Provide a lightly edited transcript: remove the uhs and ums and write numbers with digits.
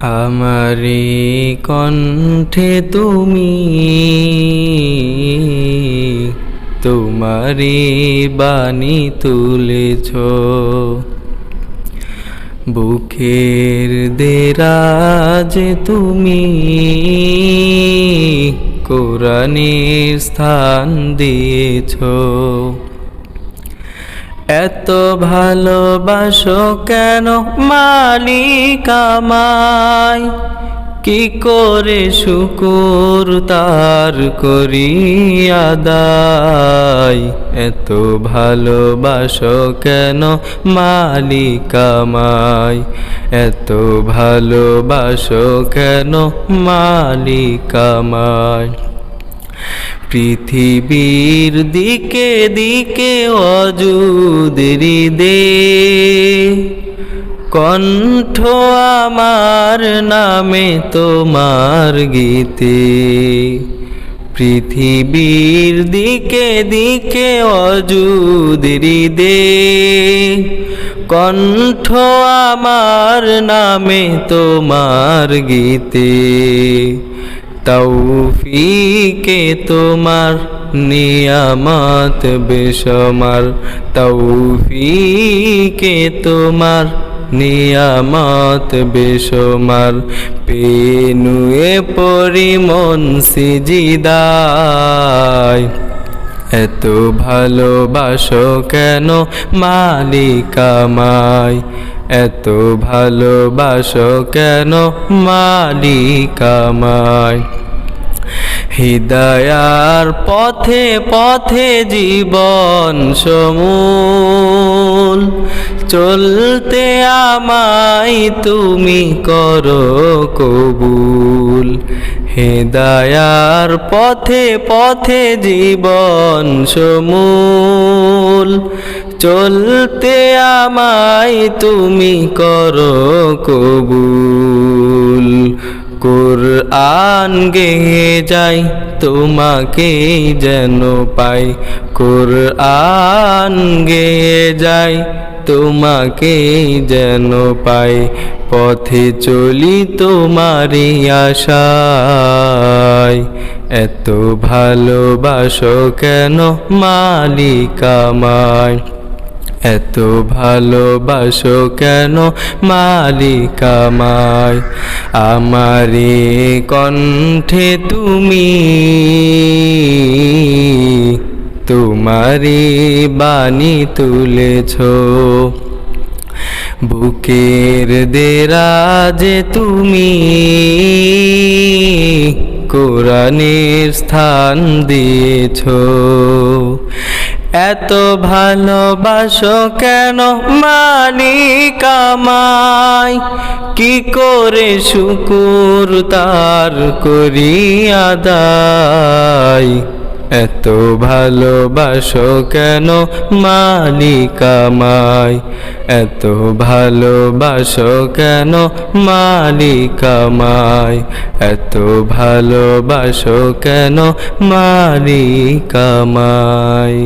আমারি কণ্ঠে তুমি তোমারি বাণী তুলেছ, বুকের দেরাজে তুমি কোরআনের স্থান দিয়েছ। এত ভালোবাসো কেন মালিক আমায়, কি করে শুকর তার করি আদায়। এত ভালোবাসো কেন মালিক আমায়, এত ভালোবাসো কেন মালিক আমায়। পৃথিবীর দিকে দিকে অযুদ হৃদে কণ্ঠ আমার নামে তোমার গীতে। পৃথিবীর দিকে দিকে অযুদ হৃদে কণ্ঠ আমার নামে তোমার গীতে। তৌফিকে তোমার নিয়ামত বেশমার, তৌফিকে তোমার নিয়ামত বেশমার। পেনুয়ে পড়ি মন সিজদায়, এত ভালোবাসো কেন মালিক আমায়, এত ভালোবাসো কেন মালিক আমায়। হিদায়ার পথে পথে জীবন সমূল চলতে আমায় তুমি করো কবুল। হিদায়ার পথে পথে জীবন সমূল চলতে আমায় তুমি করো কবুল। কুরআন গেয়ে যাই তোমাকেই যেন পাই, কুরআন গেয়ে যাই তোমাকেই যেন পাই। পথে চলি তোমারি আশায়, এত ভালোবাসো কেন মালিক আমায়, এত ভালোবাসো কেন মালিক আমায়। আমারি কণ্ঠে তুমি তোমারি বাণী তুলেছ, বুকের দেরাজে তুমি কোরআনের স্থান দিয়েছ। এত ভালোবাসো কেন মালিক আমায়, কি করে শুকর তার করি আদায়। এত ভালোবাসো কেন মালিক আমায়, এত ভালোবাসো কেন মালিক আমায়, এত ভালোবাসো কেন মালিক আমায়।